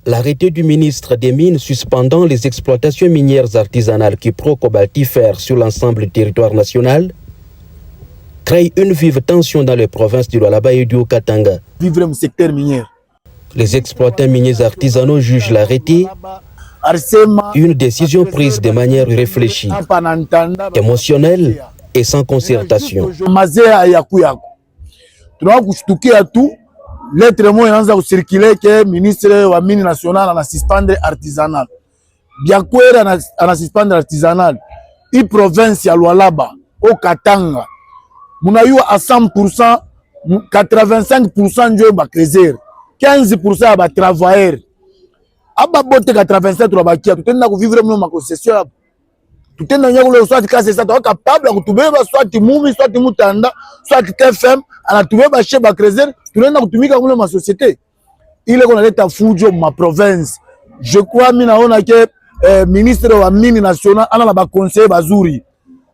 L'arrêté du ministre des Mines suspendant les exploitations minières artisanales cupro-cobaltifères sur l'ensemble du territoire national crée une vive tension dans les provinces du Lualaba et du Haut-Katanga. Vivre le secteur minier. Les exploitants miniers artisanaux jugent l'arrêté une décision prise de manière réfléchie, émotionnelle et sans concertation. Lettre mo inaanza kucircule que ministre wa mine national ana suspendre artisanal. Biakwera ana suspendre artisanal. I province ya Lualaba au Katanga. Munayua à 100%, 85% njo ba creuser, 15% ba travailleur. Aba bote 87 to ba kia, tutenda ku vivre mo ma concession. Tutenda nyako soit classe ça to capable ku tubeba soit mumi soit mutanda soit TFM ana tubeba chez ba creuser. Tunaenda kutumika kule ma société ile kona leta fujo ma province. Je crois mimi naona ke ministre wa mine national ana ba conseiller bazuri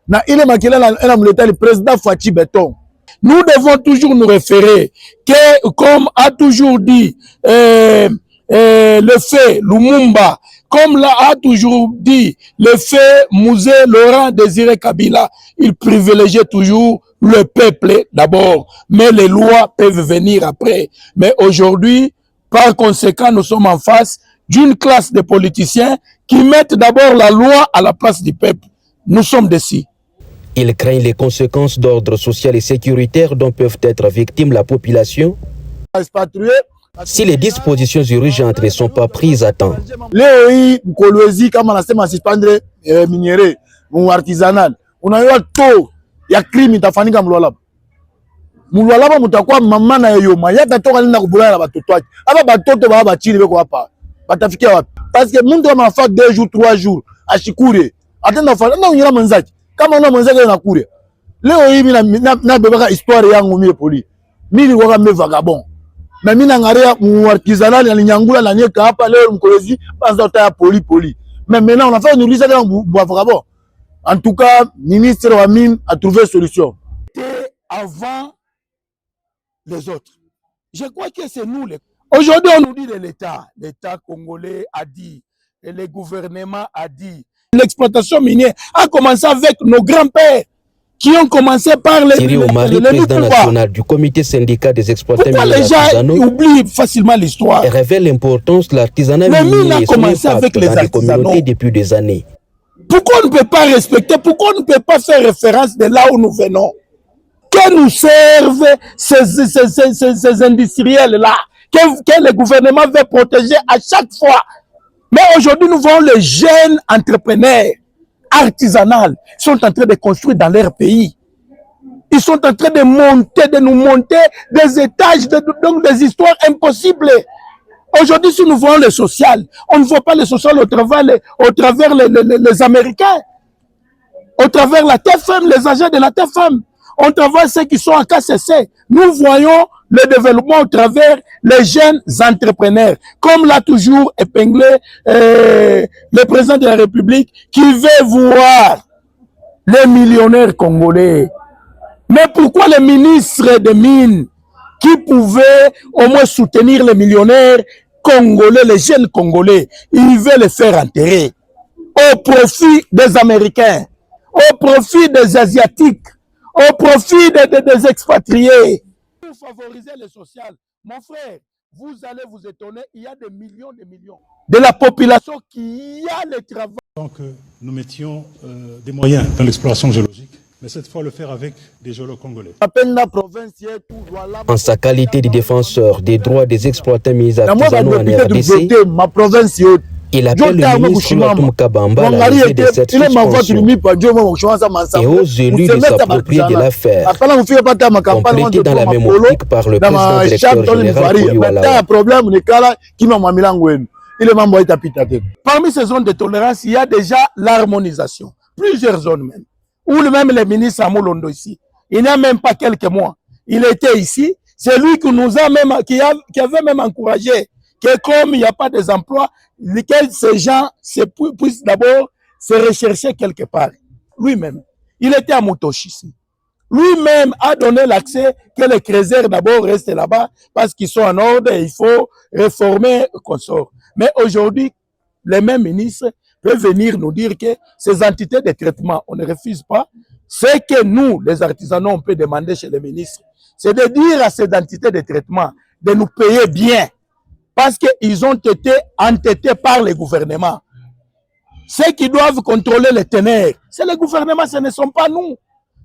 na ile makela na mleta le président Fachi Beton. Nous devons toujours nous référer que, comme a toujours dit le fait Lumumba, comme a toujours dit le fait Mouzé Laurent Désiré Kabila, il privilégiait toujours le peuple d'abord, mais les lois peuvent venir après. Mais aujourd'hui, par conséquent, nous sommes en face d'une classe de politiciens qui mettent d'abord la loi à la place du peuple. Nous sommes décis. Ils craignent les conséquences d'ordre social et sécuritaire dont peuvent être victimes la population si les dispositions urgentes ne sont pas prises à temps. Léo Kolwezi kama nasema suspendre miniere mu artisanal. Unayua to ya crime itafanyika Mlualaba. Mlualaba mutakuwa mama na yoma yata toka nina kubulana na batoto wake. Aba batoto baba bachini beko hapa. Batafikia wapi? Parce que mundu kama fa 2 jours 3 jours ashikure. Atenda fa na unyira mwanzaki. Kama una mwanzaki na kure. Leo hivi na bebaka histoire yangu mie poli. Mimi kwa kama vagabond. Mais mina ngarea mu artisanal ya nyangula na nyeka hapa leo Mkolwezi banza utaya poli. Mais maintenant on a fait une liste dans vagabond. En tout cas, ministre wa mine a trouvé solution. Avant les autres. Je crois que c'est nous. Aujourd'hui, on nous dit de l'État. L'État congolais a dit, et le gouvernement a dit. L'exploitation minière a commencé avec nos grands-pères qui ont commencé par les Thierry Omari, président national du comité syndical des exploitants miniers artisanaux, oublie facilement l'histoire. Et révèle l'importance de l'artisanat minier dans les communautés depuis des années. Pourquoi on ne peut pas respecter, pourquoi on ne peut pas faire référence de là où nous venons? Que nous servent ces industriels-là, que le gouvernement veut protéger à chaque fois. Mais aujourd'hui, nous voyons les jeunes entrepreneurs artisanaux sont en train de construire dans leur pays. Ils sont en train de nous monter des étages, donc des histoires impossibles. Aujourd'hui, si nous voyons le social, on ne voit pas le social au travers les Américains, au travers la TFM, les agents de la TFM, au travers ceux qui sont en KCC. Nous voyons le développement au travers les jeunes entrepreneurs, comme l'a toujours épinglé le président de la République, qui veut voir les millionnaires congolais. Mais pourquoi les ministres des Mines, qui pouvaient au moins soutenir les millionnaires congolais, les jeunes congolais, ils veulent les faire enterrer au profit des Américains, au profit des Asiatiques, au profit des expatriés. Pour favoriser le social, mon frère, vous allez vous étonner, il y a des millions de la population qui a le travail. Donc nous mettions des moyens dans l'exploration géologique, mais cette fois le faire avec des géologues congolais. En sa qualité de défenseur des droits des exploitants miniers artisanaux en RDC, il appelle le ministre Latum Kabamba à l'arrivée de cette suspension et aux élus de s'approprier de l'affaire, complétée dans la même optique par le président directeur général Koli Walawa. Parmi ces zones de tolérance, il y a déjà l'harmonisation. Plusieurs zones même. Ou même le ministre Amoulondo ici. Il n'y a même pas quelques mois. Il était ici. C'est lui qui nous a même, qui avait même encouragé que comme il n'y a pas des emplois, lesquels ces gens puissent d'abord se rechercher quelque part. Lui-même. Il était à Motoshi ici. Lui-même a donné l'accès que les créseurs d'abord restent là-bas parce qu'ils sont en ordre et il faut réformer le consort. Mais aujourd'hui, les mêmes ministres peuvent venir nous dire que ces entités de traitement, on ne refuse pas. Ce que nous, les artisans, on peut demander chez les ministres, c'est de dire à ces entités de traitement de nous payer bien. Parce qu'ils ont été entêtés par le gouvernement. Ceux qui doivent contrôler les ténèbres, c'est le gouvernement, ce ne sont pas nous.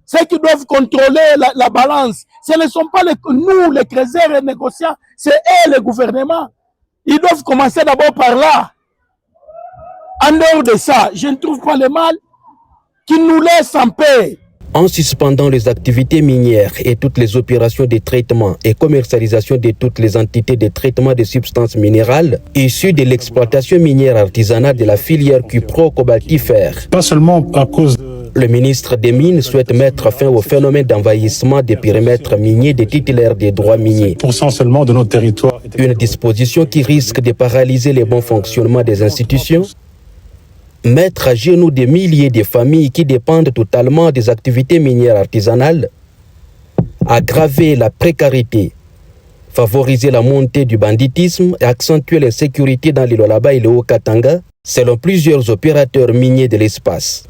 Ceux qui doivent contrôler la balance, ce ne sont pas nous, les créateurs et négociants, c'est eux, le gouvernement. Ils doivent commencer d'abord par là. En dehors de ça, je ne trouve pas le mal qu'ils nous laissent en paix. En suspendant les activités minières et toutes les opérations de traitement et commercialisation de toutes les entités de traitement de substances minérales issues de l'exploitation minière artisanale de la filière cupro-cobaltifère. Pas seulement à cause de... Le ministre des Mines souhaite mettre fin au phénomène d'envahissement des périmètres miniers des titulaires des droits miniers. % seulement de notre territoire. Une disposition qui risque de paralyser le bon fonctionnement des institutions, mettre à genoux des milliers de familles qui dépendent totalement des activités minières artisanales, aggraver la précarité, favoriser la montée du banditisme et accentuer l'insécurité dans les Lualaba et le Haut-Katanga, selon plusieurs opérateurs miniers de l'espace.